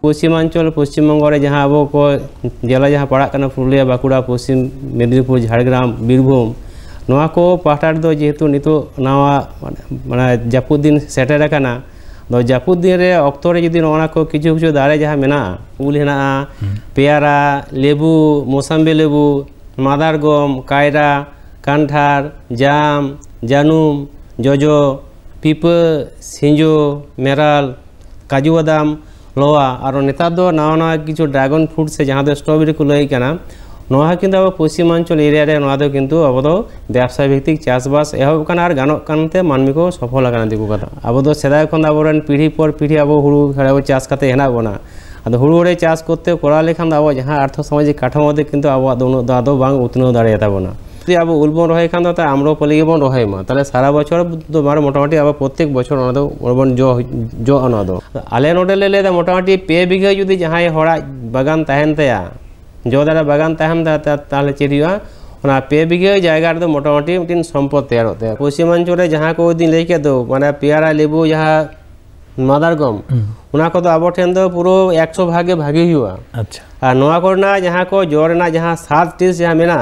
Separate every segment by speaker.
Speaker 1: पश्चिमांचल पश्चिमबंग रे जहाँ अब को जिला जहाँ पड़ा पुरुलिया बाकुड़ा पश्चिम मेदिनीपुर झाड़ग्राम बीरभूम नवा को पाहटा दो जेहेतु नितो नवा माने जापुद दिन सेटर काना दो जापुद दिन रे अक्तो रे जदि नवा को किछु किछु दारे जहाँ मेना उल हेना पेयारा लेबू मौसम्बी लेबू मादारगम कायरा कांठार जाम जानुम जजो पीपा सिंजो मेराल काजू बादाम लोआ और नेतार दो नवा नवा किछु ड्रैगन फ्रूट से जहाँ दो स्ट्रॉबेरी को लई काना नवा किंतु अब पश्चिमांचल एरिया रे नवा दो किंतु अब दो व्यवसाय भित्तिक चाषबास एहब काना और गानों कानते मानवी को सफल काना दिगु कथा अब दो सेदाय खन आबोरन पीढ़ी पर पीढ़ी अब हुड़ू खड़ाबो चाष काते हेना बोना अदो हुड़ू रे चाष करते कोरा लेखान अब जहाँ अर्थ सामाजिक काठामो दे किंतु अब दो बांग उतनो दाड़े ताबोना যদি আবো উলবন রহে খান তো আমরো পলি বন রহে মা তাহলে সারা বছর তোমার মোটামুটি আবার প্রত্যেক বছর অনাদো উলবন জো অনাদো আলে নোডে লেলে দা মোটামুটি পে বিঘা যদি যাহাই হড়া বাগান তাহেন তায়া জো দ্বারা বাগান তাহেন তাহলে চেরিয়া ওনা পে বিঘা জায়গা তো মোটামুটি তিন সম্পদ তৈরি হতে পশ্চিমাঞ্চলে যাহা কো দিন লেকে দো মানে পেয়ারা লেবু যাহা মাদারগম ওনা কো তো আবো ঠেন দো পুরো 100 ভাগে ভাগি हुआ अच्छा আর নোয়া করনা যাহা কো জোরনা যাহা 7 টিস যাহা মেনা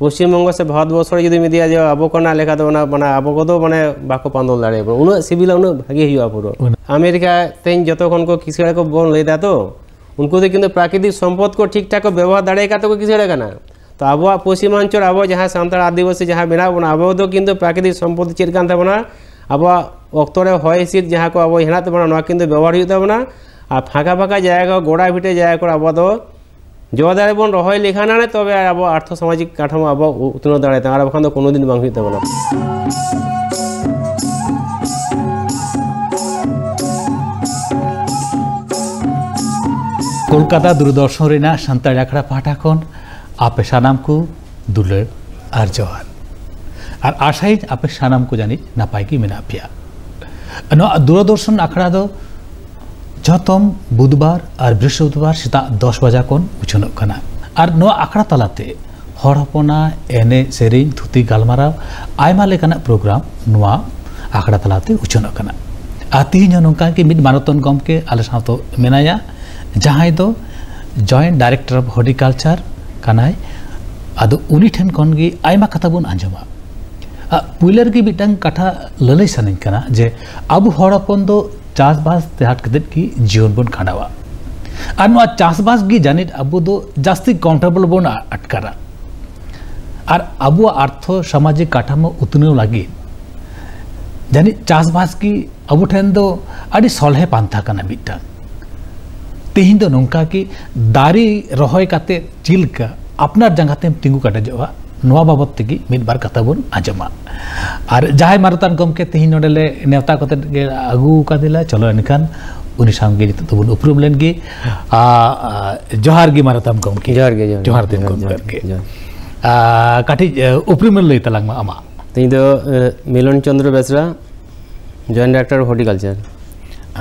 Speaker 1: पश्चिमबंग से भारतवर्ष जुदी मिदिया जो अब को लेखा तो मैं अब को मैं बाको पांदल दाड़े उन सिबिल उन भागे पुरो अमेरिका तेज जो को किसड़े को बन लेदा तो उनको तो किंतु प्राकृतिक सम्पद को ठीक ठाक व्यवहार दाड़े का तो किसड़े का तो अब पश्चिमांचल अब जहाँ सानताड़ आदिवासी जहाँ मेना बना अब तो किंतु प्राकृतिक सम्पद चेक कान तबना अब अक्तरे हय हिसिद जहाँ को अब हेना तबना किंतु व्यवहार तबना और फाँका फाँका जायगा गोड़ा भिटे जायगा अब तो जो दारे बन रही लेखाना ना तब अब अर्थ सामाजिक काठामो अब उतनो दाड़े और बखान तो कोनो दिन बांग हुई तबना
Speaker 2: कोलकाता दूरदर्शन रेना सान्ताड़ आखड़ा पाहटा खन आपे सानाम को दुलार और जोहार और आशाई आपे सानाम को जानी नापाय की मेना पिया दूरदर्शन आखड़ा दो जतम बुधवार और बृहस्पतिवार सेता 10 बजा खन उछनोग कना और नो आखड़ा तलाते हर हपना एने सेरिंग थुती गालमाराव आयमा लेकाना प्रोग्राम नोआ आखड़ा तलाते उछनोग कना आ तीन नोंका के मिड मानतन गमके आले साथो मेनाया जहां दो जॉइंट डायरेक्टर ऑफ हॉर्टिकल्चर कनाय आदो उनी ठेन खन गे आयमा कथा बन आंजमा पुइलर की बिटांग कथा ललई सानिन कना जे अब हर हपन दो चाषबास तेहाट कदे की जीवन बन खाड़ावा और नोआ चाषबास की जानित अब दो जास्ती काउंटेबल बन अटकारा और अब अर्थ सामाजिक काठामो उतनो लगी जानी चाषबास की अब ठेन दो अड़ी सलहे पांथा कना बिटा तेहिं दो नोंका की दारी रहोय काते चिलका अपनार जंगातेम तिंगु काटजवा नोआ बाबत तेगी मिद बार कथा बन आजमा और जहां मारतान गमके तेहिं नोडेले नेवता कते गे आगु कादिला चलो एनखान उनी सांगे नित तो बन उपरुम लेन गे जोहार गे मारतान गमके जोहार दिन गमके काठी उपरुम लई तलांग मा आमा
Speaker 1: तेहिं दो मिलन चंद्र बेसरा जॉइंट डायरेक्टर हॉर्टिकल्चर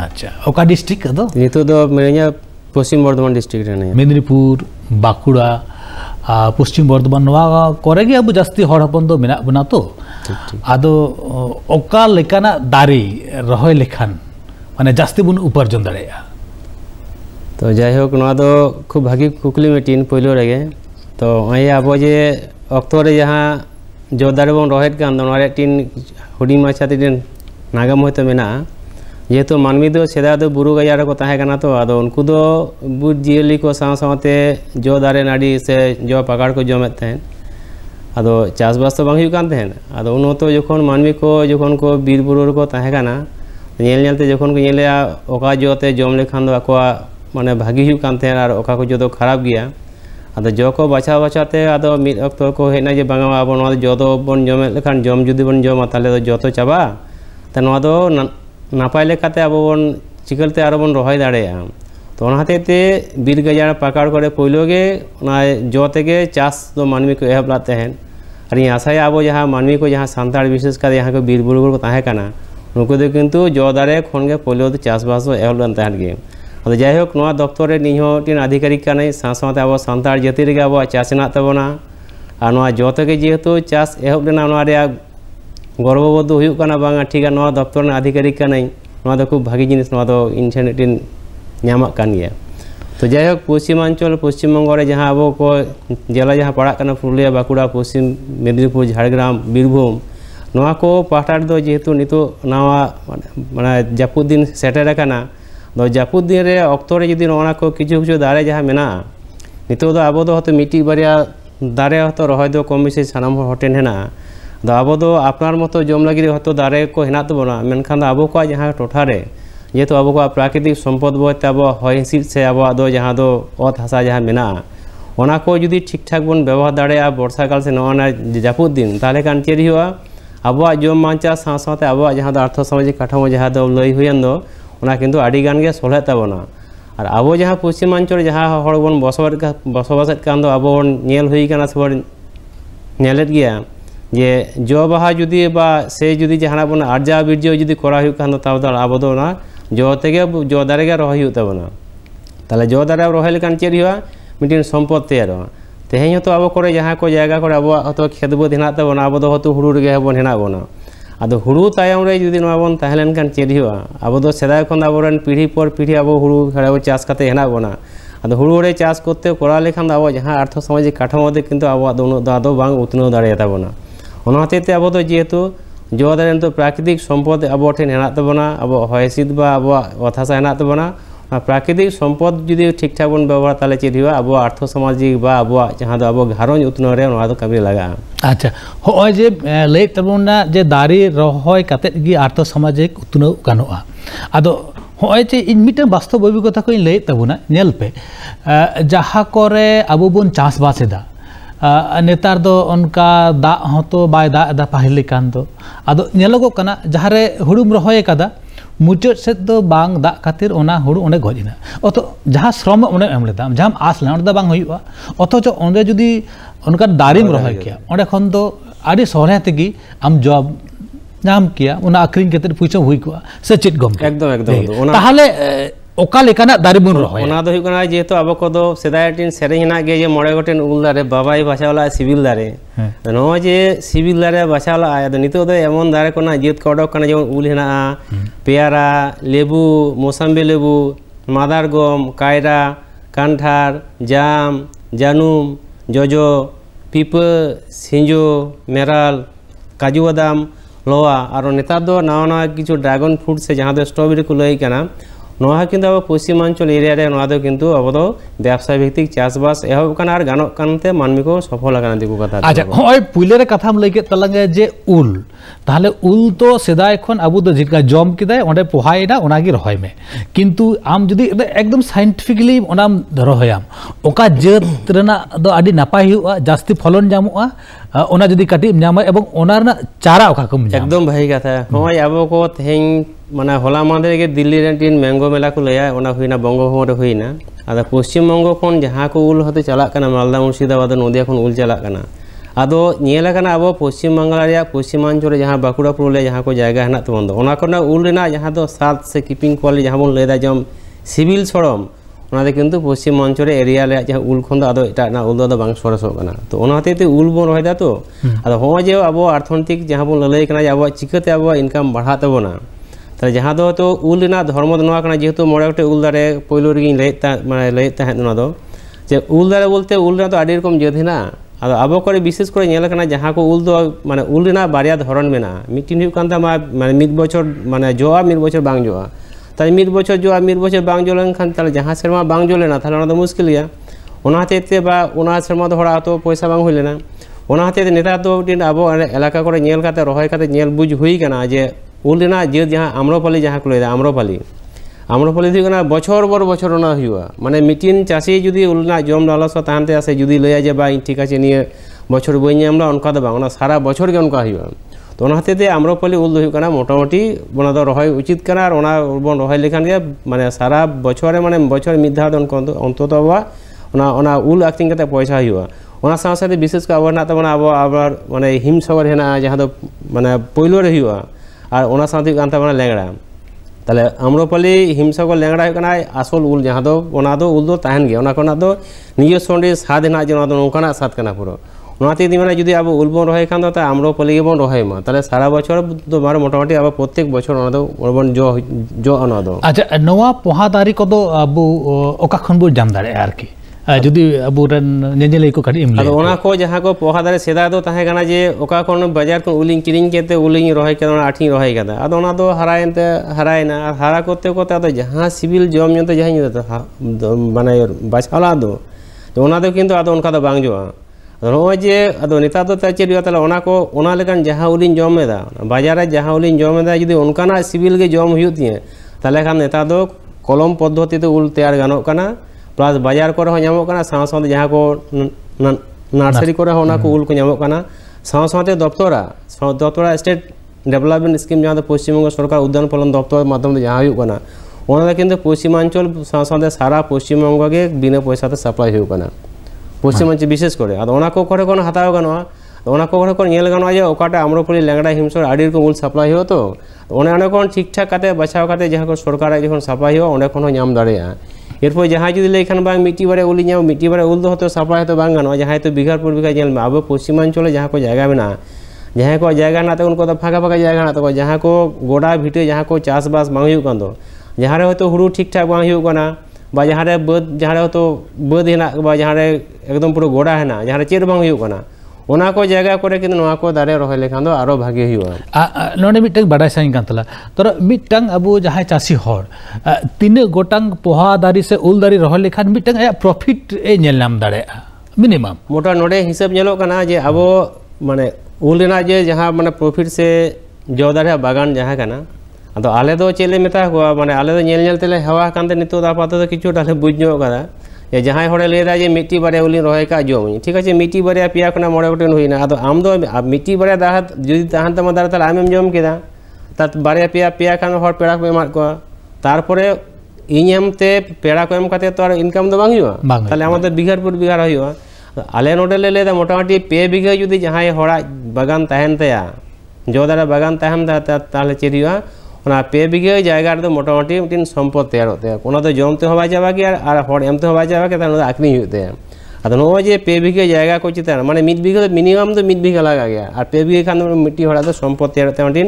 Speaker 2: अच्छा ओका डिस्ट्रिक्ट दो
Speaker 1: नितो दो मेरेኛ पश्चिम बर्धमान डिस्ट्रिक्ट रे
Speaker 2: मेदिनीपुर बाकुड़ा पश्चिम बर्धमान नवा करे गे अब जास्ती हर हपन दो मेना बना तो आदो ओका लेकाना दारी रहोय लेखान माने जास्ती बन उपार्जन दाड़ेया
Speaker 1: तो जाय होक नवा दो खूब भागी कुकली मेटिन पहिलो रेगे तो आय अब जे अक्तो रे जहां जो दारे बन रहोय कान नवा टिन हुडी माछा तिन नागाम होयतो मेना जेहेतु मानवी दो सेदा दो बुरु गाजार को ताहे कना तो आदो उनको दो बुद जियली को साव सावते जो दारे नाड़ी से जो पकड़ को जमेत तहन आदो चाषबास तो बांग हुई कान तहन आदो उन तो जखन मानवी को जखन को बीर बुरु को ताहे कना नेल नेलते जखन को नेले ओका जोते जम लेखान दो आको माने भागी हुई कान तहन और ओका को जो दो खराब गया आदो जो को बचा बचाते आदो मिद अक्तो को हेना जे बांगा आबो नो जो दो बन जमेत लेखान जम जुदी बन जमा ताले दो जो तो चाबा त नो दो नापाय लेकाते अब बन चिकलते आरो बन रहोय दाड़ेया तो ओना हतेते बीर गाजार पाकाड़ करे पहिलोगे ओना जो तेगे चाष दो मानवी को एहब लाते हैं और ये आशा अब जहाँ मानवी को जहाँ सानताड़ विशेष कर यहाँ को बीर बुरु को ताहे कना उनको दो किंतु जो दारे खन गे पहिलो तो चाषबास एहब लान ताहन गे अदो जाय होक नोआ दफ्तर रे निहो टिन अधिकारी कानै साथ अब सानताड़ जाति रे अब चाष हेना तबना और नोआ जो तेगे जेहेतु चाष एहब लेना नोआ रे गर्वबोध हुई काना बांगा ठीक है नोआ दफ्तर अधिकारी कानै नोआ दो खूब भागी जिनिस नोआ दो इन ठेन टिन ᱧᱟᱢᱚᱜ ᱠᱟᱱ ᱜᱮᱭᱟ तो जायहोक पश्चिमांचल पश्चिम बंग रे जहाँ अब को जिला जहाँ पड़ा पुरुलिया बाकुड़ा पश्चिम मेदिनीपुर झाड़ग्राम बीरभूम नवा को पाहटा दो जेहेतु नितो नवा माने जापुद दिन सेटर करना तो जापुद दिन रे अक्तो रे जदि नोना को किछु किछु दारे जहाँ मेना नितो दो आबो दो हतो मिटी बारिया दारे हतो रहाय दो कम बेसि सानाम हटेन हेना तो आबो दो आपनार मतो जम लगी हतो दारे को हेना तबना मेनखान आबो को जहाँ टोठा रे जेहेतु अब प्राकृतिक सम्पद बोलते अब हय हिसिद से अब जहाँ दो अत हासा जहाँ मेना ओना को जुदी ठीक ठाक बन व्यवहार दाड़े बर्षा काल से नोना जापुद दिन ताले कान चेद हुआ अब जम बांचा साथ साथ अब जहाँ अर्थ सामाजिक काठामो जहाँ लई हुयन दो ओना किन्तु आड़ी गान गे सलहे ताबोना और अब जहाँ पश्चिमांचल जहाँ हड़ बन बसबासेद कान दो अब नेल हुई काना से बन नेलेद गया जे जो बाहा जुदी बा से जुदी जहाँ बन आर्जा बिरजो जुदी करा हुई कान दो ताब दो अब दो ना जो तेगे जो दारे गे रहाय हुई ताबोना ताले जो दारे रहाय लेकान चेद हुआ मिटिन सम्पद तैयारोआ तेहें हतो अब करे जहाँ को जायगा करे अब हतो खेत बाद हेना ताबोना अब दो हतो हुड़ू रेगे बन हेना बोना आदो हुड़ू तायम रे जुदी नवा बन ताहें लेनखान चेद हुआ अब दो सेदाय खन आबोरेन पीढ़ी पर पीढ़ी अब हुड़ू खड़े चाष काते हेना बोना आदो हुड़ू रे चाष करते करा लेखान अब जहाँ अर्थ सामाजिक काठामो दे किन्तु अब दो बांग उतनो दाड़े ताबोना ओना हतेते अब दो जेहेतु जो दारे तो प्राकृतिक सम्पद अब ठेन हेना ताबोना अब हय हिसिद बा अब अत हासा हेना ताबोना प्राकृतिक सम्पद जुदी ठीक ठाक बन व्यवहार ताले चेद हुआ अब अर्थ सामाजिक बा अब जहाँ दो अब घारंज उतनो रे नवा दो कमी लगा
Speaker 2: अच्छा होय जे लय तबोना जे दारी रहोय काते गी अर्थ सामाजिक उतनो गानोआ आदो होय जे इन मिटे वास्तव अभिज्ञता को लय तबोना नेल पे जहाँ करे अब बन चाष बासेदा नेतार दो उनका दा हतो बाय दा दा पहले कान दो आदो नेलोगो कना जहाँ रे हुड़ुम रहोय कदा मुचाद सेद दो बांग दा खातिर ओना हुड़ु ओंडे गजना अतो जहाँ श्रम ओंडे एम लेदा जहाँ आस लेना ओंडे बांग हुयुआ अथच ओंडे जुदी उनका दारिम रहोय किया ओंडे खन दो आडी सहरे तेगी आम जॉब नाम किया उना आक्रिंग केते पुइसा हुई कोआ से चेत गम
Speaker 1: एकदम एकदम
Speaker 2: ताहले ओका लेकाना दारी बन रहोय
Speaker 1: ओना दो हुकना जेहेतु अब को दो सेदाय टिन सेरें हेना गे जे मोड़े गोटेन उल दारे बाबाई बाचावला सिबिल दारे नो जे सिबिल दारे बाचावला आदो नितो दो एमन दारे कोना जेत को ओडक कना जेमन उल हेना पेयारा लेबू मोसाम्बी लेबू मादारगम कायरा कांठार जाम जानुम जजो पिपा सिंजो मेराल काजू बादाम लोआ और नेतार दो नवा नवा किछु ड्रैगन फ्रूट से जहाँ दो स्ट्रॉबेरी को लई कना नोहा किन्तु अब पश्चिमांचल एरिया रे नोहा दो किन्तु अब दो व्यवसाय भित्तिक चाषबास एहब काना आर गानोक कानते मानमी को सफल आकाना दिकु कथा
Speaker 2: अच्छा होय पुइले रे कथाम लई के तलंगे जे उल ताहले उल तो सेदाय खन अबु दो जिका जम किदाय ओंडे पोहायना ओनागी रहोय मे किन्तु आम जुदी एकदम साइंटिफिकली ओनाम रहोयाम ओका जेत रेना दो आडी नापाय हुआ जास्ती फलन जामुआ ओना जुदी काटी नामा एवं ओना रना चारा ओका कम
Speaker 1: एकदम भाई कथा होय आबो को थेंग माने होला मादे के दिल्ली रे टिन मैंगो मेला को लया ओना हुइना बंगोभूमि रे हुइना आदा पश्चिम बंग खन जहाँ को उल हते चला कना मालदा मुर्शिदाबाद नदिया खन उल चला कना आदो नियला कना अब पश्चिम बंगाल रे पश्चिमांचल जहाँ बाकुड़ा पुरुलिया जहाँ को जायगा हेना तबन दो ओना कोना उल रेना जहाँ दो सात से कीपिंग क्वालिटी जहाँ बन लेदा जम सिविल सड़म ओना दे किन्तु पश्चिमांचल एरिया रे जहाँ उल खन दो आदो एटा ना उल दो बांग सरसो कना तो ओना हतेते उल बन रहोय दा तो आदो हो जे अब अर्थनैतिक जहाँ बन ललई कना अब चिकाते अब इनकाम बढ़ा तबोना ताले जहाँ दो तो उल रेना धर्म दो नवा कना जेहेतु मोड़े गोटे उल दारे पयलो रेगिं लैता माने लैत ताहें ओना दो जे उल दारे बोलते उल रेना तो आडी रकम जेद हेना आदो अब करे विशेष करे नेल कना जहाँ को उल दो माने उल रेना बारिया धरन मेना मिटिन हुयु कान तामा माने मिद बछर माने जोआ मिद बछर बांग जोआ ताले मिद बछर जोआ मिद बछर बांग जोलेन खान ताले जहाँ सेरमा बांग जोलेना ताले ओना दो मुश्किल गया ओना हतेते बा ओना सेरमा दो हड़ा तो पैसा बांग हुइलेना ओना हतेते नेतार दो टिन अब एलाका करे नेल काते रहोय काते नेल बुझ हुई कना जे उल रेना जे जहाँ आम्रपाली जहाँ को लैदा आम्रपाली हुई कना बछर बर बछर ओना हुआ माने मिटिन चाषी जुदी उल रेना जम लालसा ताहनते आसे जुदी लैया जे बा ठीक आछे निये बछर बई नामला उनका दो बांग ओना सारा बछर के उनका हुआ तो ओना हतेते आम्रपाली उल दो हुई कना मोटामुटी ओना दो रहोय उचित कना और ओना बन रहोय लेखान गे माने सारा बछरे माने बछर मिद धाव दो अंतत ओना उल आक्टिंग कते पैसा हुआ ओना साथ साथ विशेष कर अब ना तबना अब आबार माने हिमसागर हेना जहाँ दो माने पयलो रे हुआ और ओना साथी कान ताबना लेंगड़ा ताले आम्रपाली हिमसागर लेंगड़ा हुकना आसल उल जहाँ दो उल दो ताहन गया ओना कोना दो निजे सोंडे साद हेना जे ओना दो नोंकाना साद कना पुरो ᱚᱱᱟᱛᱮ ᱢᱟᱱᱮ ᱡᱩᱫᱤ ᱟᱵᱚ ᱩᱞ ᱵᱚᱱ ᱨᱚᱦᱚᱭ ᱠᱷᱟᱱ ᱫᱚ ᱟᱢᱨᱚᱯᱟᱞᱤ ᱜᱮᱵᱚᱱ ᱨᱚᱦᱚᱭ ᱢᱟ ᱛᱟᱦᱞᱮ ᱥᱟᱨᱟ ᱵᱚᱪᱷᱚᱨ ᱫᱚ ᱢᱟᱱᱮ ᱢᱳᱴᱟᱢᱩᱴᱤ ᱟᱵᱚ ᱯᱨᱚᱛᱮᱠ ᱵᱚᱪᱷᱚর ᱚᱱᱟ ᱫᱚ ᱵᱚᱱ ᱡᱚᱜᱼᱟ ᱚᱱᱟ ᱫᱚ
Speaker 2: ᱟᱪᱪᱷᱟ ᱱᱚᱣᱟ ᱯᱚᱦᱟ ᱫᱟᱨᱮ ᱠᱚᱫᱚ ᱟᱵᱚ ᱚᱠᱟ ᱠᱷᱚᱱ ᱵᱚ ᱧᱟᱢ ᱫᱟᱲᱮᱭᱟᱜᱼᱟ ᱟᱨᱠᱤ ᱡᱩᱫᱤ ᱟᱵᱚᱨᱮᱱ ᱧᱮᱧᱮᱞᱤᱭᱟᱹ ᱠᱚ ᱠᱟᱹᱴᱤᱡ ᱮᱢ ᱞᱟᱹᱭᱟ
Speaker 1: ᱟᱫᱚ ᱚᱱᱟ ᱠᱚ ᱡᱟᱦᱟᱸ ᱠᱚ ᱯᱚᱦᱟ ᱫᱟᱨᱮ ᱥᱮᱫᱟᱭ ᱫᱚ ᱛᱟᱦᱮᱸ ᱠᱟᱱᱟ ᱡᱮ ᱚᱠᱟ ᱠᱷᱚᱱ ᱵᱟᱡᱟᱨ ᱠᱷᱚᱱ ᱩᱞᱤᱧ ᱠᱤᱨᱤᱧ ᱠᱟᱛᱮ ᱩᱞᱤᱧ ᱨᱚᱦᱚᱭ ᱠᱮᱫᱟ ᱚᱱᱟ ᱟᱴᱷᱤᱧ ᱨᱚᱦᱚᱭ ᱠᱟᱫᱟ ᱟᱫᱚ ᱚᱱᱟ ᱫᱚ ᱦᱟᱨᱟᱭᱮᱱᱟ ᱟᱨ ᱦᱟᱨᱟ ᱠᱚᱛᱮ ᱟᱫᱚ ᱡᱟᱦᱟᱸ ᱥᱤᱵᱤᱞ ᱡᱚᱢ ᱧᱩᱛᱮ ᱡᱟᱦᱟᱸ ᱢᱟᱱᱮ ᱵᱟᱪᱷᱟᱣᱟ ᱫᱚ ᱚᱱᱟ ᱫᱚ ᱠᱤᱱᱛᱩ ᱟᱫᱚ ᱚᱱᱠᱟ ᱫᱚ ᱵᱟᱝ ᱡᱚᱜᱼᱟ ᱟᱫᱚ ᱱᱚᱜᱼᱚᱭ ᱡᱮ ᱟᱫᱚ ᱱᱮᱛᱟᱨ ᱫᱚ ᱪᱮᱫ ᱦᱩᱭᱩᱜᱼᱟ ᱛᱟᱦᱞᱮ ᱚᱱᱟ ᱞᱮᱠᱟᱱ ᱡᱟᱦᱟᱸ ᱩᱞᱤᱧ ᱡᱚᱢ ᱮᱫᱟ ᱵᱟᱡᱟᱨ ᱨᱮ ᱡᱟᱦᱟᱸ ᱩᱞᱤᱧ ᱡᱚᱢ ᱮᱫᱟ ᱡᱩᱫᱤ ᱚᱱᱠᱟᱱᱟᱜ ᱥᱤᱵᱤᱞ ᱜᱮ ᱡᱚᱢ ᱦᱩᱭᱩᱜ ᱛᱤᱧᱟᱹ ᱛᱟᱦᱞᱮ ᱠᱷᱟᱱ ᱱᱮᱛᱟর ᱫᱚ কলম পদ্ধতিতে উল তৈয়ার গানোক কানা প্লাস বাজার করে হো ᱧᱟᱢᱚᱜ কানা সাথে যাহা কো নার্সারি করে হো না কো উল কো ᱧᱟᱢᱚᱜ কানা সাথে দপ্তরা স্টেট ডেভেলপমেন্ট স্কিম যাহা পশ্চিমবঙ্গ সরকার উদ্যান পালন দপ্তর মাধ্যমে যাহা হুᱭᱩᱜ কানা ওনারা কিন্তু পশ্চিমাঞ্চল সাথে সারা পশ্চিমবঙ্গ গে বিনা পয়সাতে সাপ্লাই হুᱭᱩᱜ কানা পশ্চিমাঞ্চল বিশেষ করে আর ওনা কো করে কোন হাতাও গানোয়া ওনা কো করে কোন ñᱮᱞ গানোয়া যে ওকাটা আম্রপলি ল্যাংড়া হিমসর আড়ি রকম উল সাপ্লাই হতো তো অনেক কোন ঠিকঠাক কাতে বাছাও কাতে যাহা কো সরকার যখন সাপ্লাই হো অনেক কোন ñাম দাঁড়িয়া এরপর যাহা যদি লেখান বাং মিটি বারে উলি ñাম মিটি বারে উল তো হতো সাপ্লাই হতো বাং গানোয়া যাহা তো বিঘার পর বিঘা ñেল আবো পশ্চিমাঞ্চলে যাহা কো জায়গা মেনা যাহা কো জায়গা না তো উনকো তো ফাঁকা ফাঁকা জায়গা না তো যাহা কো গোড়া ভিটে যাহা কো চাষবাস বাং হুᱭᱩᱜ কান তো যাহারে হয়তো হুড়ু ঠিকঠাক বাং হুᱭᱩᱜ কানা বা যাহারে বাদ যাহারে হয়তো বাদ হেনা বা যাহারে একদম পুরো গোড়া হেনা যাহারে চের বাং হুᱭᱩᱜ কানা ওনা কো জায়গা করে কিন্তু নোয়া কো দারে রহয় লেখান দো আরো ভাগে হুᱭᱩᱜᱼᱟ
Speaker 2: ননে মিটং বাডাই সাইন কান তলা তর মিটং আবু যাহাই চাষি হর তিনে গোটাং পোহা দারি সে উল দারি রহয় লেখান মিটং আয়া প্রফিট এ ñᱮᱞ নাম দাড়েয়া মিনিমাম
Speaker 1: মোটা নোডে হিসাব ñᱮᱞᱚᱜ কানা যে আবো মানে উল রেনা যে যাহা মানে প্রফিট সে জো দারে বাগান যাহা কানা আদো আলে দো চেলে মেতা কো মানে আলে দো ñᱮᱞ তেলে হেওয়া কানতে নিতো দাপাতো কিছু তাহলে বুঝño কাদা যে যাহাই হড়ে লেদা যে মিটি বারে উলি রহয় কা জমি ঠিক আছে মিটি বারে পিয়া কোনা মড়ে গটন হইনা আদো আম দো মিটি বারে দাহাত যদি তাহান তমা দার তাহলে আমেম জম কেদা তাত বারে পিয়া খান হড় পেড়া কো এমাত কো তারপরে ইñamতে পেড়া কো এম কাতে তো আর ইনকাম দো বাং হইবা তাহলে আমাদের বিঘার পর বিঘার হইবা আলে নোডে লেদা মোটামুটি পে বিঘা যদি যাহাই হড়া বাগান তাহেন তায়া জোদারা বাগান তাহেন তাহলে চেরিয়া ওনা পে বিঘা জায়গা তো মোটামুটি মিটিন সম্পদ তৈয়ার হতে ওনা তো জমতে হওয়া যাবে কি আর হড় এমতে হওয়া যাবে কি তাহলে আকনি হতে আদো নয় যে পে বিঘা জায়গা কো চিতা মানে মিট বিঘা মিনিমাম তো মিট বিঘা লাগা গিয়া আর পে বিঘা খান মিটি হড়া তো সম্পদ তৈয়ার হতে মিটিন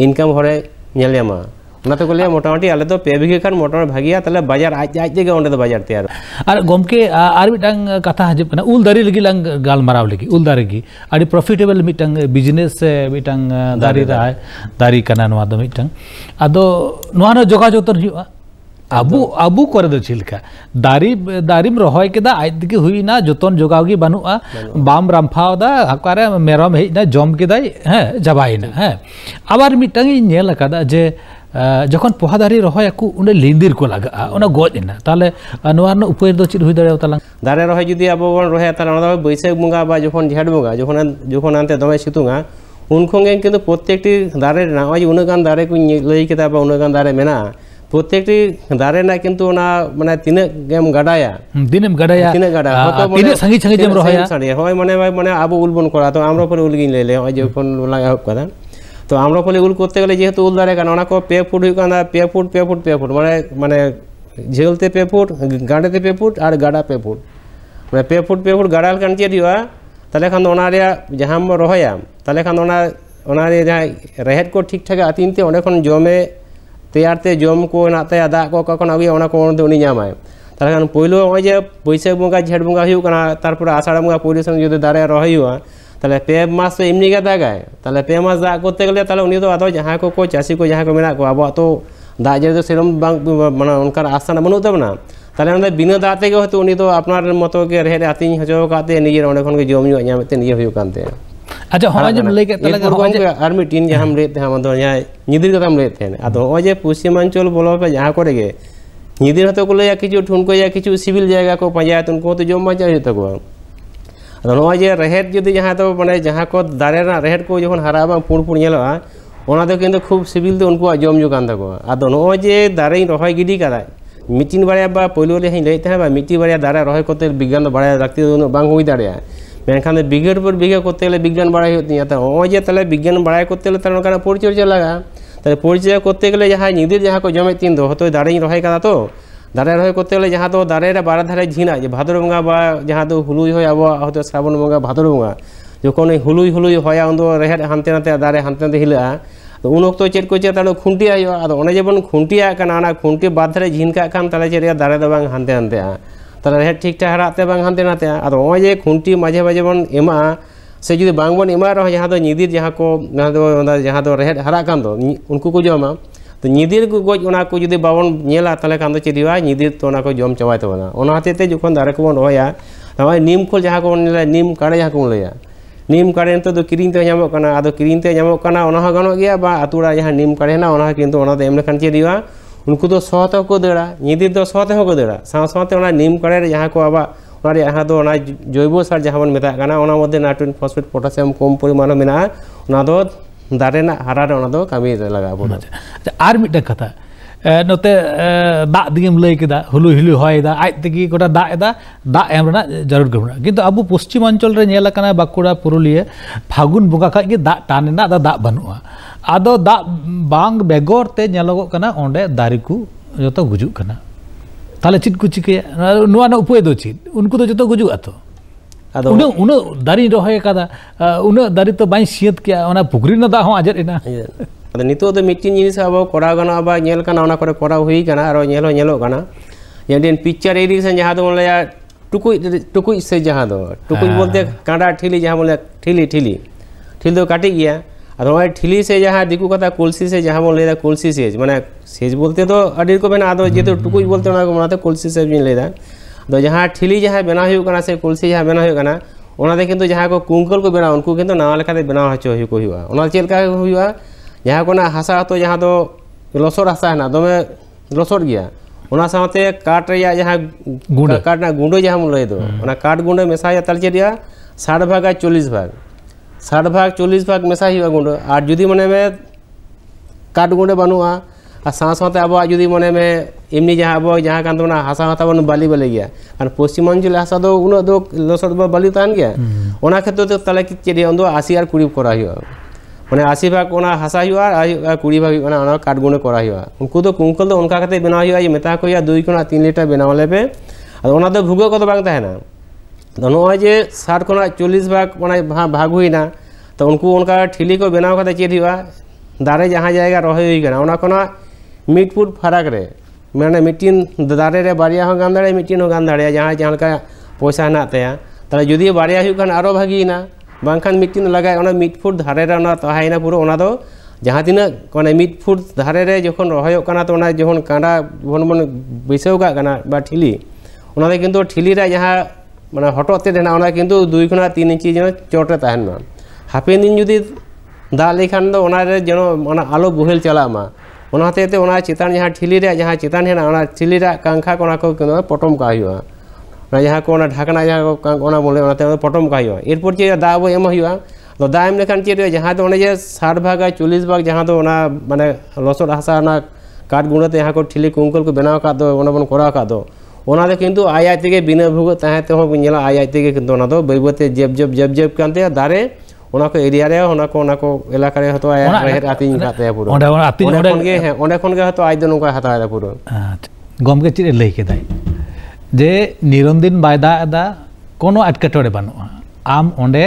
Speaker 1: ইনকাম হড়ে ñেলেমা ওনা তো কলিয়া মোটামুটি আলে তো পে বিঘা খান মোটামুটি ভাগিয়া তাহলে বাজার আজ থেকে ওন্ডে তো বাজার তৈয়ার
Speaker 2: আর গমকে আর মিটাং কথা হাজিব কানা উল দারি লাগি লাং গাল মারাও লাগি উল দারি গি আদি প্রফিটেবল মিটাং বিজনেস মিটাং দারি রায় দারি কানা নোয়া দো মিটাং আদো নোয়া নো যোগাযোতন হিউয়া আবু করে দো চিলকা দারিম রহয় কেদা আজ দিকে হুইনা যতন যোগাওগি বানুয়া বাম রামফাও দা আকারে মেরম হেইনা জম কেদাই হ্যাঁ জাবাইনা হ্যাঁ আবার মিটাং ñেল কাদা যে যখন পোহা দারি রহয় আকু উনে লিন্দির কো লাগা ওনা গজ না তাহলে নোয়ার নো উপায় দো চির হুই দাঁড়াও তালা
Speaker 1: দারে রহয় যদি আবো বন রহয় তাহলে ওনা বৈশাখ বঙ্গা বা যখন ঝেড় বঙ্গা যখন আনতে দমে সিতুঙা উনখঙ্গে কিন্তু প্রত্যেকটি দারে না ওই উনগান দারে কো লই কেদা বা উনগান দারে মেনা প্রত্যেকটি দারে না কিন্তু ওনা মানে তিনে গেম গাডায়া
Speaker 2: দিনেম গাডায়া
Speaker 1: তিনে গাডা হতো
Speaker 2: তিনে সঙ্গী সঙ্গী যেম রহয়া
Speaker 1: হয় মানে আবো উলবন করা তো আমরা পরে উলগিন লেলে ওই যখন লাগা হোক কথা তো আমরা ফলে উল করতে গেলে যেহেতু উল দাঁড়ে কেন ওনা কো পে ফুট হুই কানা পে ফুট মানে ঝেলতে পে ফুট গাঁডেতে পে ফুট আর গাডা পে ফুট মানে পে ফুট গাড়াল কান চেয়ে দিওয়া তাহলে খান ওনারে যাহাম রহয়াম তাহলে খান ওনারে রেহেট কো ঠিকঠাক আতিনতে অনেকক্ষণ জমে তেয়ারতে জম কো নাতে আদা কো কখন আগে ওনা কো উনি ñামায় তাহলে খান পয়লো ওই যে বৈশাখ বঙ্গা ঝেড় বঙ্গা হুᱭᱩᱜ কানা তারপরে আষাঢ় বঙ্গা পয়লো সঙ্গে যদি দাঁড়ে রহয়ুয়া তাহলে পে মাস তো এমনি গে দাগায় তাহলে পে মাস দা করতে গেলে তাহলে উনি তো আদো যাহা কো চাষি কো যাহা কো মেনা কো আবো তো দা যে তো সেরম বাং মানে উনকার আস্থা না বানুত না তাহলে আমাদের বিনা দা থেকে হয়তো উনি তো আপনার মতো কে রেহে আতিኝ হজো কাতে নিজের অনেকক্ষণ কে জম ñামতে নিজে হুᱭᱩᱜ কানতে
Speaker 2: আচ্ছা হয় যে লেগে তাহলে
Speaker 1: আর মিটিন যাহাম লেতে আমাদের নিদির কথা লেতে আদো ওই যে পশ্চিমাঞ্চল বলো যাহা করে গে নিদির হতো কলে কিছু ঠুনকো কিছু সিভিল জায়গা কো পাঁজায় তুনকো তো জম বাঁচা হতো কো আদো নয় যে রেহেট যদি যাহা তো মানে যাহা কো দারে না রেহেট কো যখন হারা বা পুড় ñেলবা ওনা তো কিন্তু খুব সিভিল তো উনকো জম কান থাকো আদো নয় যে দারে রহয় গিডি কাদায় মিটিন বাড়িয়া বা পয়লো রে হেই লেতে বা মিটি বাড়িয়া দারে রহয় করতে বিজ্ঞান বাড়ায় রাখতে বাং হুই দাঁড়িয়া মেনখান বিঘের পর বিঘা করতে গেলে বিজ্ঞান বাড়াই হতে তা ওই যে তাহলে বিজ্ঞান বাড়াই করতে গেলে তার কারণে পরিচর্যা লাগা তাহলে পরিচর্যা করতে গেলে যাহা নিদির যাহা কো জমে তিন দো হতো দাঁড়িয়ে রহয় কাদা তো दारे रहे करते गले जहाँ तो दारे बारे धारे झीना जे भाद्र बंगा बा जहाँ तो हुलुई हो अब हयतो श्रावण बंगा भाद्र बंगा जखन हुलुई हुलुई होया उन रेहेद हानते नाते दारे हानते नाते हिला तो उन वक्त चेक को चेक तालो खुंटिया हुआ आदो ओने जेबन खुंटिया काना ओना खुंटी बाद धारे झीनका खान ताले चेक दारे दो बांग हानते नाते ताले रेहेद ठीक ठाक हराते बांग हानते नाते आदो ओय जे खुंटी माझे माझे बन एमा से जुदी बांग बन एमा रह जहाँ तो निदिर जहाँ तो रेहेद हरा कान दो उनको को जमा तो निदिर को गज ओना को जुदी बाबन नेला ताले कान दो चेक हुआ निदिर तो ओना को जम चाबाय तबना ओना हतेते जखन दारे को बन रोया तो नीम खोल जहाँ को नेला नीम काड़े जहाँ को लैया नीम काड़े तो किरिंग ते नामो काना आदो किरिंग ते नामो काना ओना हो गानो गया बा अतुड़ा जहाँ नीम काड़े ना ओना किंतु ओना दो एम लेखान चेक हुआ उनको तो सहते को देड़ा निदिर तो सहते हो को देड़ा साथ ओना नीम काड़े जहाँ को आबा ओना जहाँ तो ओना जैव सार जहाँ बन मेता काना ओना मध्य नाइट्रोजन फॉस्फेट पोटासियम कम परिमाण मेना ओना दो दारे ना हारा रे ओना दो कामी रे लगा बोला
Speaker 2: आर मिटे कथा नोते दाग दिगेम लई केदा हुलु हिलु होयदा आज तेगी गोटा दाग एम रेना जरूर गबना किंतु अब पश्चिम अंचल रे नेला काना बाकुड़ा पुरुलिया फागुन बंगा खा गे दाग टानेना दाग बनुआ आदो दाग बांग बेगोर ते नेलोगो काना ओंडे दारी को जतो गुजुक काना ताले चित को चिके नुआ न उपाय दो चित उनको तो जतो गुजुआ तो आदो उनो दारी रहोय कादा उनो दारी तो बाई सियत के ओना पुगरी न दा हो आजर इना
Speaker 1: अदो नितो तो मिटिन जिनिस अब कोरा गना अब नेल काना ओना करे कोरा हुई काना आरो नेल हो नेलो काना येडेन पिक्चर एडिशन जहाँ तो बोले टुकुई से जहाँ तो टुकुई बोलते कांडा ठिली जहाँ बोले ठिली तो काटी गया अदो ठिली से जहाँ दिकू कथा कुलसी से जहाँ बोल लेदा कुलसी सेज माने सेज बोलते तो अडीर को बेना आदो जे तो टुकुई बोलते ओना को माते कुलसी से बिन लेदा तो जहाँ ठिली जहाँ बना हुई काना से कुलसी जहाँ बना हुई काना ओना दे किंतु जहाँ को कुंकल को बना उनको किंतु नावा लेखाते बना हचो हुई को हुआ ओना चेल का हुआ जहाँ को ना हासा तो जहाँ तो लसोर हासा है ना दमे लसोर गया ओना साथे काट रे जहाँ गुंडो काट ना गुंडो जहाँ हम लय दो ओना काट गुंडो मेसा ताल चेरिया 60 भाग 40 भाग 60 भाग 40 भाग मेसा हुआ गुंडो और जुदी मने में काट गुंडो बनुआ और साथे अब जुदी मने में एमनी जहाँ अब जहाँ कान तो हासा हाता बन बाली बले गया और पश्चिम अंचल हासा दो उन दो लसोर बाली तान गया ओना क्षेत्र तो ताले चेरिया उन दो 80 और 20 करा हुआ मैंने 80 भाग ओना हासा हुआ 20 भाग ओना काट गुंडो करा हुआ उनको तो कुंकल तो उनका कते बनाव हुआ ये मेता को या 2 कोना 3 लीटर बनावले पे और ओना तो भुगो को तो बांग ताहेना तो नोय जे 60 कोना 40 भाग ओना भाग हुईना तो उनको उनका ठिली को बनाव कते चेद हुआ दारे जहाँ जाएगा रहे हुई कना ओना कोना मिट फुट फरक रे मैंने मिटिन दारे रे बारिया हो गान दाड़े मिटिन हो गान दाड़े जहाँ जहाँ का पैसा ना तया ताले जुदी बारिया हुई कन आरो भागीना बांखान मिटिन लगाए ओना मिट फुट धारे रे ओना तहायना पुरो ओना दो जहाँ तिना कोने मिट फुट धारे रे जखन रहोय काना तो ओना जखन कांडा बन बैसाव का काना बा ठिली ओना दे किंतु ठिली रे जहाँ माने हटोते देना ओना किंतु 2 खोना 3 इंची जन चोटे ताहन मा हापेन दिन जुदी दा लेखान दो ओना रे जनो ओना आलो बोहेल चला मा ओना हतेते ओना चितान जहाँ ठिली रे जहाँ चितान है ना ओना ठिली रे कांखा कोना को पटम का हुआ जहाँ को ढाकना जहाँ को बोले पटम का हुआ एरपर चे दा बो एम हुआ तो दा एम लेखान चे जहाँ तो 60 भाग 40 भाग जहाँ तो माने लसोद हासा काट गुंडते यहाँ को ठिली कुंकल को बनाव का दो बन करा का दो किंतु आय तेगे बिना भुग तहते हो नेला आय तेगे किंतु बै बैते जेब कानते दारे ओना को एरिया रे ओना को इलाका रे हतो आय रेहर आतिन खाते पुरो ओंडे खन गे हतो आय दो नका हता पुरो
Speaker 2: गमके चे लई केदाय जे निरंदिन बाय दादा कोनो अटकटोरे बानुआ आम ओंडे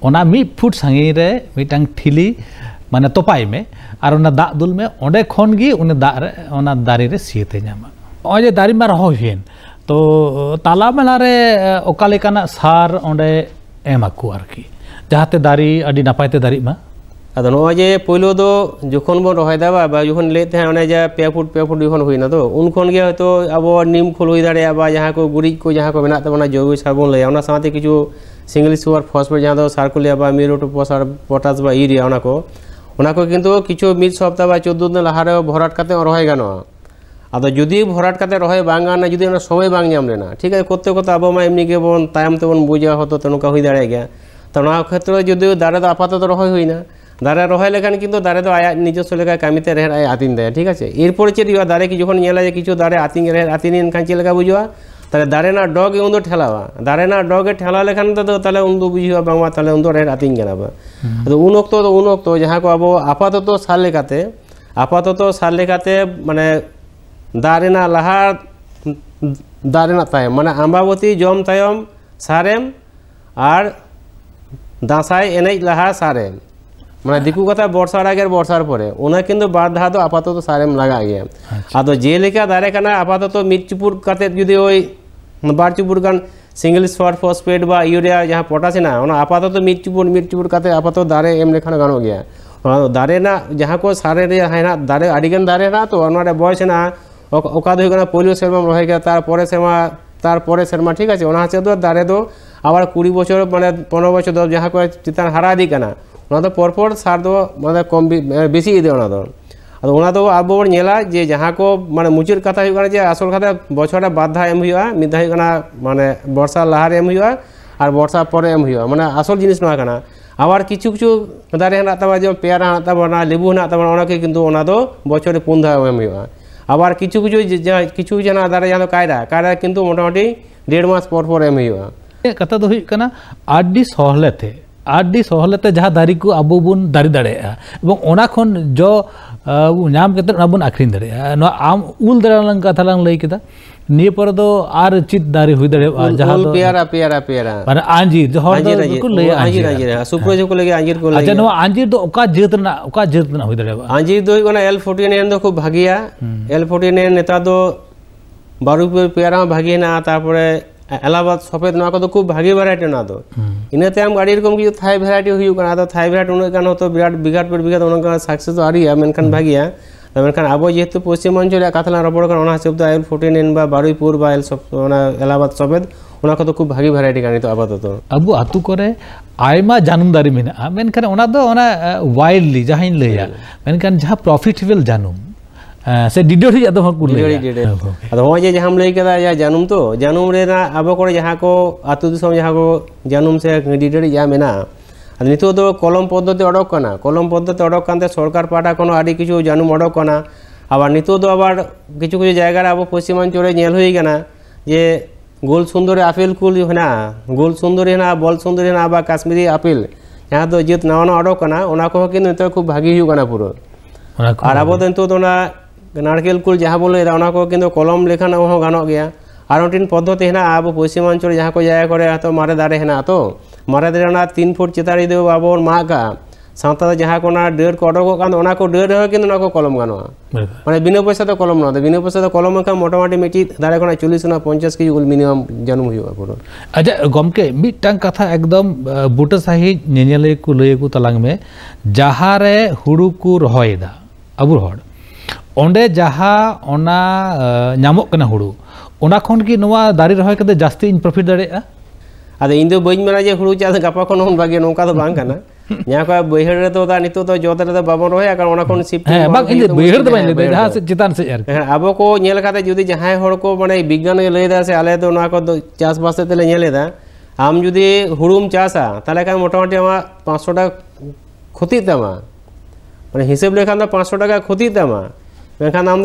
Speaker 2: ओना 1 फुट सांगी रे मिटांग ठिली माने तोपाय में और ओना दाग दुल में ओंडे खन गी ओना दाग रे ओना दारी रे सियते नामा ओय जे दारी मा रहो हेन तो ताला मेला रे ओका लेकाना सार ओंडे एमाकु आरकी जहाते दारी अडी नापायते दारी मा अदो नो जे
Speaker 1: पहिलो दो जखन बन रहाय दाबा बा जखन ले थे ओने जे 2 फुट जखन हुईना तो उन खन गे हयतो अब नीम खोल हुई दाड़े बा जहाँ को गुड़ी को जहाँ को बना तबना जैव सार बन लया ओना साथे किछु सिंगल सुपर फॉस्फेट जहाँ तो सार को लिया बा मिरोटोपस और पोटास बा यूरिया ओना को किंतु किछु मिद सप्ताह बा 14 दिन लहारे भराट काते रहाय गानो आदो जुदी भराट काते रहाय बांग गाना जुदी ओना समय बांग नाम लेना ठीक है करते अब मा एमनी के बन तायम ते बन बुझा हतो तो नका हुई दाड़े गया तो ओना क्षेत्र जुदी दारे तो आपातत रहाय हुईना दारे रहाय लेखान किंतु दारे तो आया निजस्व लेका कामीते रेहर आय आतिन दे ठीक है एरपर चेद हुआ दारे की जखन नेला जे किछु दारे आतिन रेहर आतिन खान चेलका बुझवा ताले दारे ना डग उन दो ठेलावा दारे ना डग ठेला लेखान तो ताले उन दो बुझवा बांगवा ताले उन दो रेहर आतिन गनाबा तो उन वक्त जहाँ को अब आपातत सार लेकाते माने दारे ना लहा दारे ना तायम माने आम्बाबती जम तायम सारेम और दासाई एनेज लहा सारेम माने दिकू कथा बर्षार आगे बर्षार परे ओना किन्तु बार धा दो आपातत सारेम लगा गया आदो जे लेका दारे काना आपातत मिड चुपुर काते जुदि ओई बार चुपुर गान सिंगल स्पॉट फॉस्फेट बा यूरिया जहाँ पोटास ना ओना आपातत मिड चुपुर काते आपातत दारे एम लेखान गानो गया दारे ना जहाँ को सारे रे है दारे आडिगन दारे ना तो ओनारे बयस ना ओका दो हुई पोलियो सेरमा रहे गया तार परे सेरमा ठीक है ओना से दो दारे दो आबार 20 बछर माने 15 बछर दो जहाँ को चितान हारा दी कना ओना दो परपर सार दो माने कम बेसी इदे ओना दो अदो ओना दो आबो बन नेला जे जहाँ को माने मुचुर कथा हुई कना जे आसल कथा बछर बाधा एम हुआ मिद हुई कना माने वर्षा लहार एम हुआ और वर्षा परे एम हुआ माने आसल जिनिस नोआ कना आबार किछु किछु दारे हेना तबा जो पेयारा हेना तबा लेबू हेना तबा ओना के किन्तु ओना दो बछरे 5 धा एम हुआ आबार किछु किछु जना दारे जहाँ कायरा किन्तु मोटामुटी 1.5 मास पर एम हुआ
Speaker 2: कथा दो हुई कना आडी सहलते जहाँ दारी को आबो बुन दारी दाड़ेया एबं ओना खन जो नाम केते ओना बुन आखरिन दाड़ेया नो आम उल दारालां कथा लां लई केदा निये पर दो आर चित दारी हुई दाड़े जहाँ दो पेयारा माने आंजीर जो हर दो को लई आंजीर
Speaker 1: सुप्रोज को लगे आंजीर को लगे
Speaker 2: अच्छा नो आंजीर दो ओका जेतना हुई दाड़े
Speaker 1: आंजीर दो कोना L49 दो खूब भागिया L49 नेता दो बारू पेयारा भागी ना तारपरे एलाहाबाद सफेद ना को खूब भागी वैरायटी ना दो इना तायम गाड़ी रकम कि थाई वैरायटी हुई कना तो थाई वैरायटी उन गान तो बिराट बिघाट पर बिघाट उन का सक्सेस तो आरिया मेनखान भागिया मेनखान आबो जेहेतु पश्चिम अंचल कथला रबड़ कन ओना हिसाब तो L49 बा बारुईपुर बा एलाहाबाद सफेद ओना को तो खूब भागी वैरायटी गानी तो आपातत
Speaker 2: अबो आतु करे आयमा जानुम दारी मेना मेनखान ओना दो ओना वाइल्डली जहां लैया मेनखान जहां प्रॉफिटेबल जानुम से डिडोर ही जातो हकु ले अदो हो
Speaker 1: जे हम लई केदा या जानूम तो जानूम रे ना आबो करे जहां को आतु दिसम जहां को जानूम से डिडोर या मेना नितो दो कलम पद्धति अडक कना कलम पद्धति अडक कानते सरकार पाटा कोनो आडी किछु जानूम अडक कना आबार नितो दो आबार किछु किछु जायगा रे आबो पश्चिमांचले नेल होई गना जे गोल सुंदरी आपेल कुल होना गोल सुंदरी ना बल सुंदरी ना बा काश्मीरी आपेल यहाँ दो जेत नावा ना अडक कना ओना को किन नितो खूब भागी हुई गना पुरो और आबो नितो दो ना नारकेल कुल जहाँ बोले को किन्तु कलम लेखान गानो गया और मिट्टी पद्धति है अब पश्चिमांचल जहाँ को जायगा करे तो मारे दारे है तो मारे दारे 3 फुट चितारी दो अब मागा सावता जहाँ को डेढ़ को अडक को डेढ़ किन्तु को कलम गानो मैं बिना पैसा तो कलम ना बिना पैसा तो कलम मोटामुटी मिट्टी दारे को 40-50 केजी मिनिमाम जन्म हुआ पूरा
Speaker 2: अच्छा गमके मिट्टांग कथा एकदम बूटा साही नेनेले को लय को तलांग में जहाँ रे हुड़ू को रहोयदा अबुर हड़ ओंडे जहाँ ओना नामक कना हुड़ू ओना खन की नोआ दारी रहोय कते जास्ती इन प्रॉफिट दाड़ेया
Speaker 1: आदो इन दो बइñ मेना जे हुड़ू चास गापा खन होन भागे नोका तो बांग कना न्या को बहिर रे तो दा नितो तो जोत रे तो बाबन रहोय कारण ओना खन शिफ्ट
Speaker 2: है बाग इन बहिर तो बाइन जहाँ से चितान से यार
Speaker 1: आबो को नेल काते जुदी जहाय हड़ को माने विज्ञान के लैदा से आले तो ना को चास बास तेले नेलेदा आम जुदी हुड़ूम चासा ताले का मोटामुटी आमा 500 टाका क्षति तमा माने हिसाब लेखान तो 500 टाका क्षति तमा मेखान आम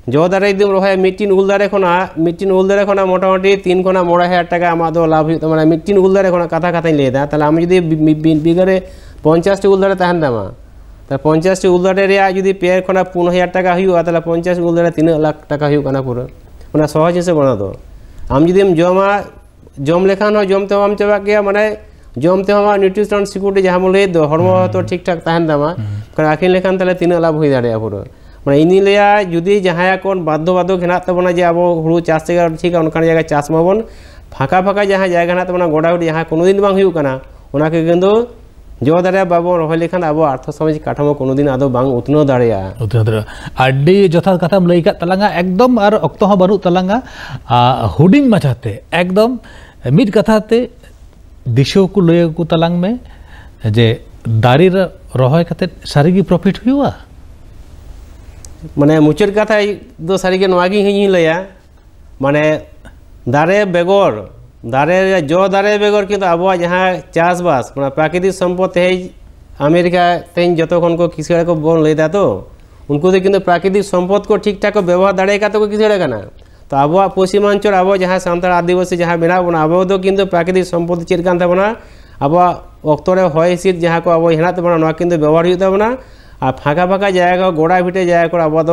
Speaker 1: जो दारे एकदम रहा मिट्टी उल दारे खना मोटामुटी 3 खना 4,000 टाका आमा लाभ मैं मिट्टी उल दारे खना कथा कथा लैदा ताहले आम जुदी बिघारे 50 उल दारे तहन दामा तो 50 उल दारे जुदी पेयर खना 4,000 टाका हुआ ताहले 50 उल दारे 3 लाख टाका हुआ पूरा मैं सहज हिसाब बना दो आम जुदी जमा जम लेखान जम ते आम चाबा गया माने जम ते न्यूट्रिशन सिक्योरिटी जहाँ बोले दो हरमो तो ठीक ठाक तहन दामा आखिन लेखान ताहले 3 लाभ हुई दाड़े पूरा मैं इन लिया जुदी जहाँ को बाध्य बाधक हेना तबना जे अब हुड़ू चाष ठीक है जगह चाष माबन फाँका फाँका जहाँ जगह हेना तबना गोडागुडी जहाँ कोनो दिन बांग हुई कना ओना के किन्तु जो दारे बाबो रह लेखान अब अर्थ सामाजिक काठामो कोनो दिन आदो बांग उतनो दाड़ेया
Speaker 2: आडी जथा कथाम लई का तलांगा एकदम और अक्तो हो बानु तलांगा हुडिंग माछाते एकदम मिड कथाते दिशो को लय को तलांग में जे दारी रहोय कते सारी प्रॉफिट हुआ
Speaker 1: माने मुचाद कथा दो सारी नवागी लैया माने दारे बेगर दारे जो दारे बेगर किन्तु अब जहाँ चाषबास मैं प्राकृतिक सम्पद है अमेरिका तेज जो को किसाड़ को बन लैदा तो उनको तो किन्तु प्राकृतिक सम्पद को ठीक ठाक व्यवहार दाड़े को किसाड़ तो अब पश्चिमांचल अब जहाँ सानताड़ आदिवासी जहाँ मेना बना अब तो किन्तु प्राकृतिक सम्पद चेद कान ताबना अब अक्तरे हय हिसीद जहाँ को अब हेना ताबना किन्तु व्यवहार हुई ताबना और फाँका फाँका जगह गोड़ा भिटे जगह को अब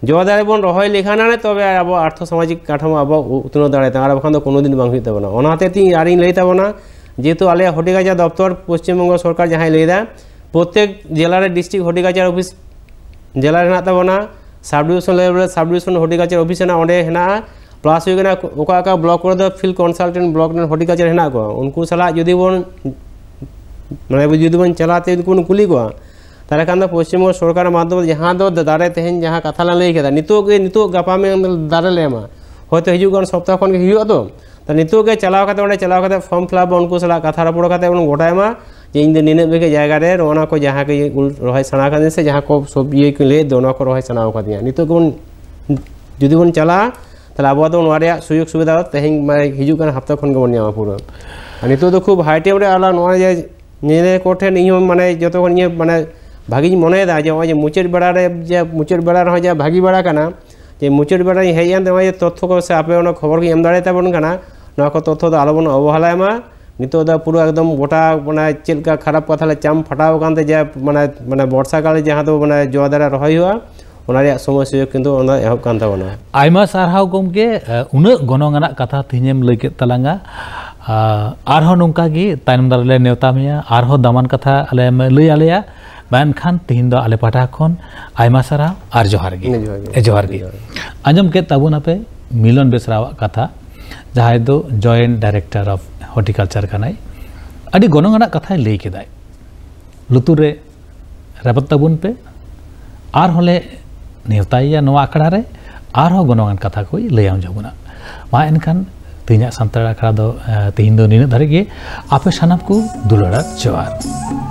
Speaker 1: जो दारे बन रही लेखाना तब अब आर्थ सामाजिक काठामो अब उत्तन दाड़ा और बखान कोनो दिन बांग तबना ओनाते ती आरिन लई तबना जेहेतु आले हर्टिकालचार दफ्तर पश्चिम बंग सरकार जहाँ लैदा प्रत्येक जिले डिस्ट्रिक्ट हर्टिकालचार ऑफिस जिला हेना तबना subdivision level subdivision horticulture office हेना ओंडे हेना प्लस हुई ओका ब्लॉक को फील्ड कन्सालटेंट ब्लॉक हर्टिकालचार हेना को उनको सला जुदी बन माने जुदी बन चलाते उनको कुली को तारे खान पश्चिम बंग सरकार माध्यम जहाँ दारे तेहन जहाँ कथा लई केदा नितो गापा में दारे ले एमा होयतो हिजुगान सप्ताह खन हुआ तो नितो के चलाव करते फॉर्म फिलअप उनको सला कथा रपड़ करते गोटायमा जे इन नीने बेगे जगह रे रोना को जहाँ के रही सना कर से जहाँ को सब ये को ले दोना को रही सना कर नितो को जुदी बन चला ताले अब सुयोग सुविधा तेहन हिजुगान हफ्ता खन गबन नामा पूरा नितो तो खूब हाई टाइम रे आला नोआ जे नेने कोठेन इन माने जतो खन माने भागी मनेदा जे मुचाद बेड़ा रे जे मुचाद बेड़ा रह जे भागी बेड़ा कना जे मुचाद बेड़ा हेजान तथ्य को से आपे खबर को एम दाड़े ताबन कना नोआ को तथ्य दो आलोबन अवहेलायमा नितो दा पूरा एकदम गोटा माने चेलका खराब कथा ले चाम फटाव कानते जे माने माने वर्षा काल जहाँ तो माने जो दारा रही हुआ ओना समस्या किंतु ओना एहब कान ताबना
Speaker 2: आयमा सारहाव गमके उन गनंगाना कथा तिनेम लई के तलांगा आरहो नोंका गी तायनम दारले नेवता मिया आरहो दामान कथा आले लई आलेया मैनखान तीन दो आले पाटा खन आयमा सारा आर जोहार गी आंजम के ताबुन आपे मिलन बेसरावा कथा जहाँ दो joint director of horticulture Kanai अड़ी गनंगाना कथा लई केदाय लुतुर रे रेबत ताबुन पे आर होले नेवताया नोआ आखड़ा रे आर हो गनंगान कथा को लई आम जबुना मा एनखान तीना सान्ताड़ आखड़ा दो तीन दो निना धारे गे आपे सानाम को दुलारा जोहार।